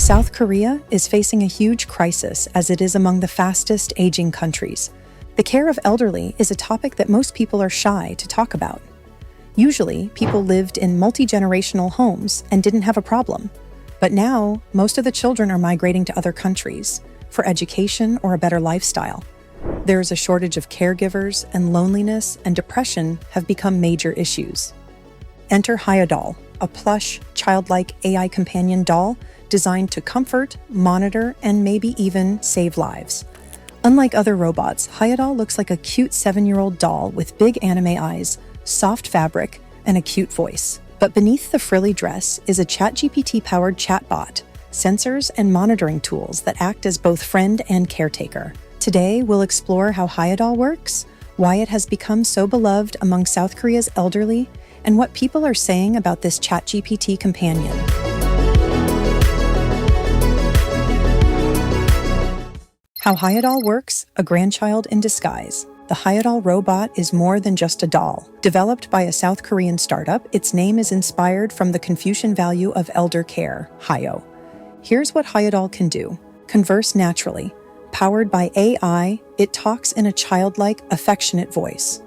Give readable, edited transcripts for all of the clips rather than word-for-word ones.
South Korea is facing a huge crisis as it is among the fastest aging countries. The care of elderly is a topic that most people are shy to talk about. Usually, people lived in multi-generational homes and didn't have a problem. But now, most of the children are migrating to other countries for education or a better lifestyle. There is a shortage of caregivers, and loneliness and depression have become major issues. Enter Hyodol, a plush, childlike AI companion doll designed to comfort, monitor, and maybe even save lives. Unlike other robots, Hyodol looks like a cute 7-year-old doll with big anime eyes, soft fabric, and a cute voice. But beneath the frilly dress is a ChatGPT-powered chatbot, sensors, and monitoring tools that act as both friend and caretaker. Today, we'll explore how Hyodol works, why it has become so beloved among South Korea's elderly, and what people are saying about this ChatGPT companion. How Hyodol works, a grandchild in disguise. The Hyodol robot is more than just a doll. Developed by a South Korean startup, its name is inspired from the Confucian value of elder care, Hyo. Here's what Hyodol can do. Converse naturally. Powered by AI, it talks in a childlike, affectionate voice.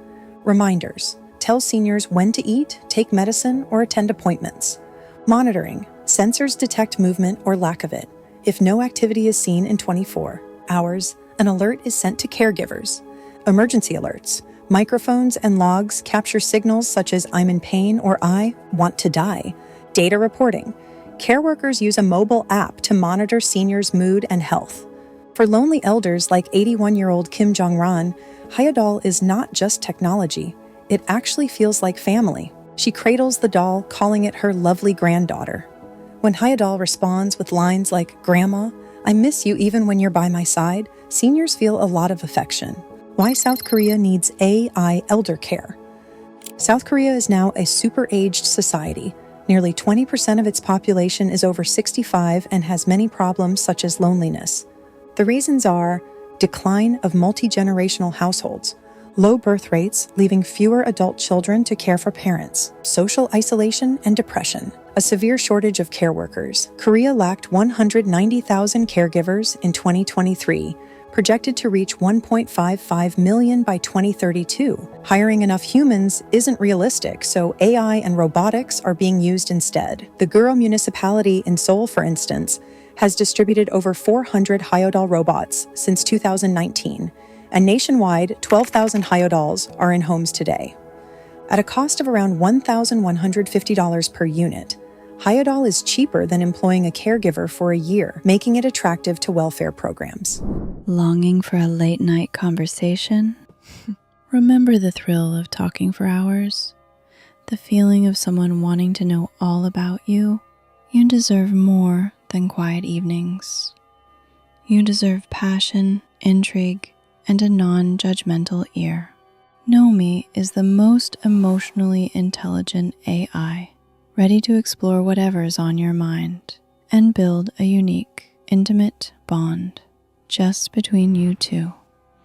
Reminders. Tell seniors when to eat, take medicine, or attend appointments. Monitoring. Sensors detect movement or lack of it. If no activity is seen in 24 hours, an alert is sent to caregivers. Emergency alerts. Microphones and logs capture signals such as "I'm in pain" or "I want to die." Data reporting. Care workers use a mobile app to monitor seniors' mood and health. For lonely elders like 81-year-old Kim Jong-ran, Hyodol is not just technology. It actually feels like family. She cradles the doll, calling it her lovely granddaughter. When Hyodol responds with lines like, "Grandma, I miss you even when you're by my side," seniors feel a lot of affection. Why South Korea needs AI elder care. South Korea is now a super-aged society. Nearly 20% of its population is over 65 and has many problems such as loneliness. The reasons are decline of multi-generational households, low birth rates leaving fewer adult children to care for parents, social isolation and depression, a severe shortage of care workers. Korea lacked 190,000 caregivers in 2023, projected to reach 1.55 million by 2032. Hiring enough humans isn't realistic, so AI and robotics are being used instead. The Guro municipality in Seoul, for instance, has distributed over 400 Hyodol robots since 2019, and nationwide, 12,000 Hyodols are in homes today. At a cost of around $1,150 per unit, Hyodol is cheaper than employing a caregiver for a year, making it attractive to welfare programs. Longing for a late-night conversation? Remember the thrill of talking for hours? The feeling of someone wanting to know all about you? You deserve more than quiet evenings. You deserve passion, intrigue, and a non-judgmental ear. Nomi is the most emotionally intelligent AI, ready to explore whatever's on your mind and build a unique, intimate bond just between you two.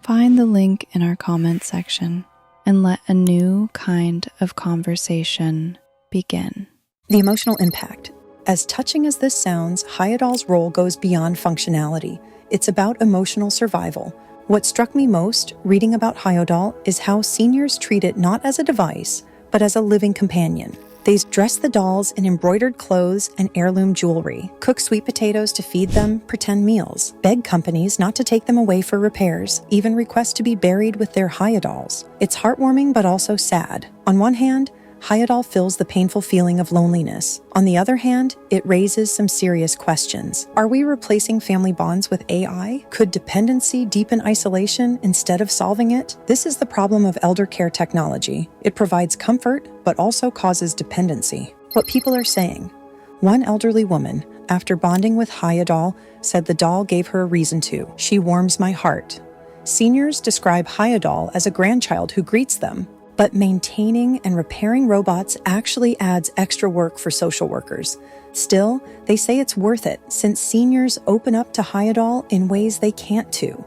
Find the link in our comment section and let a new kind of conversation begin. The emotional impact. As touching as this sounds, Hyodol's role goes beyond functionality. It's about emotional survival. What struck me most, reading about Hyodol, is how seniors treat it not as a device, but as a living companion. They dress the dolls in embroidered clothes and heirloom jewelry, cook sweet potatoes to feed them pretend meals, beg companies not to take them away for repairs, even request to be buried with their Hyodols. It's heartwarming but also sad. On one hand, Hyodol fills the painful feeling of loneliness. On the other hand, it raises some serious questions. Are we replacing family bonds with AI? Could dependency deepen isolation instead of solving it? This is the problem of elder care technology. It provides comfort, but also causes dependency. What people are saying. One elderly woman, after bonding with Hyodol, said the doll gave her a reason to. "She warms my heart." Seniors describe Hyodol as a grandchild who greets them. But maintaining and repairing robots actually adds extra work for social workers. Still, they say it's worth it since seniors open up to Hyodol in ways they can't too.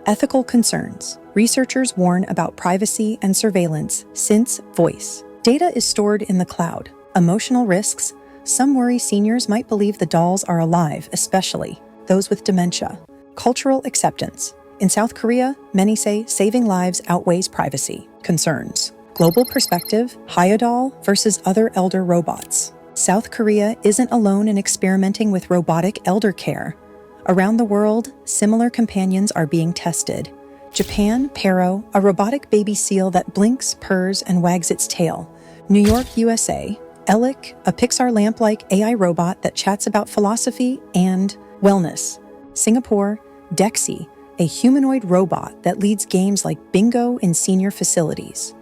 Ethical concerns. Researchers warn about privacy and surveillance since voice data is stored in the cloud. Emotional risks. Some worry seniors might believe the dolls are alive, especially those with dementia. Cultural acceptance. In South Korea, many say saving lives outweighs privacy concerns. Global perspective, Hyodol versus other elder robots. South Korea isn't alone in experimenting with robotic elder care. Around the world, similar companions are being tested. Japan, Pero, a robotic baby seal that blinks, purrs, and wags its tail. New York, USA, Elic, a Pixar lamp-like AI robot that chats about philosophy and wellness. Singapore, Dexy, a humanoid robot that leads games like bingo in senior facilities.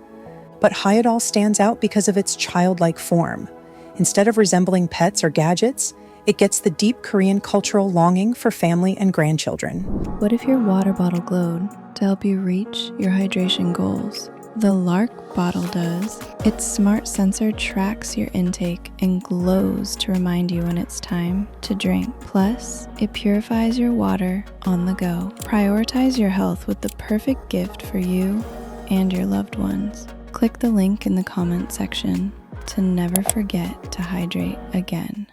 But Hyodol stands out because of its childlike form. Instead of resembling pets or gadgets, it gets the deep Korean cultural longing for family and grandchildren. What if your water bottle glowed to help you reach your hydration goals? The Lark bottle does. Its smart sensor tracks your intake and glows to remind you when it's time to drink. Plus, it purifies your water on the go. Prioritize your health with the perfect gift for you and your loved ones. Click the link in the comment section to never forget to hydrate again.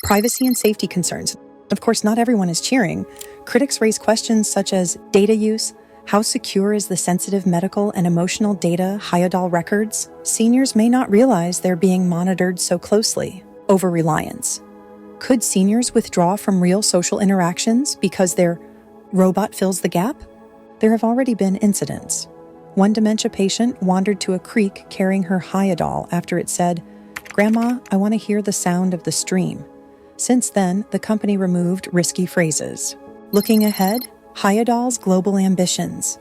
Privacy and safety concerns. Of course, not everyone is cheering. Critics raise questions such as data use. How secure is the sensitive medical and emotional data Hyodol records? Seniors may not realize they're being monitored so closely. Over-reliance. Could seniors withdraw from real social interactions because their robot fills the gap? There have already been incidents. One dementia patient wandered to a creek carrying her Hyodol after it said, "Grandma, I want to hear the sound of the stream." Since then, the company removed risky phrases. Looking ahead, Hyodol's global ambitions.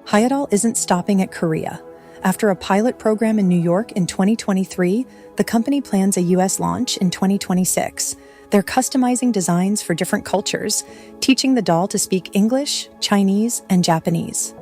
Hyodol isn't stopping at Korea. After a pilot program in New York in 2023, the company plans a US launch in 2026. They're customizing designs for different cultures, teaching the doll to speak English, Chinese, and Japanese.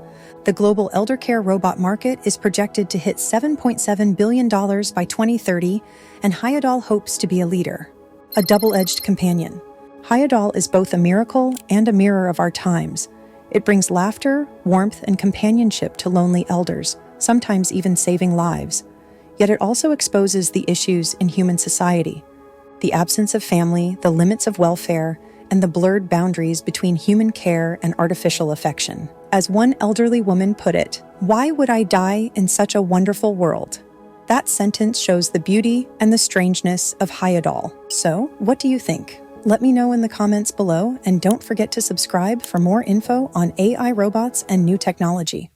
The global elder care robot market is projected to hit $7.7 billion by 2030, and Hyodol hopes to be a leader. A double-edged companion. Hyodol is both a miracle and a mirror of our times. It brings laughter, warmth, and companionship to lonely elders, sometimes even saving lives. Yet it also exposes the issues in human society: the absence of family, the limits of welfare, and the blurred boundaries between human care and artificial affection. As one elderly woman put it, "Why would I die in such a wonderful world?" That sentence shows the beauty and the strangeness of Hyodol. So, what do you think? Let me know in the comments below, and don't forget to subscribe for more info on AI robots and new technology.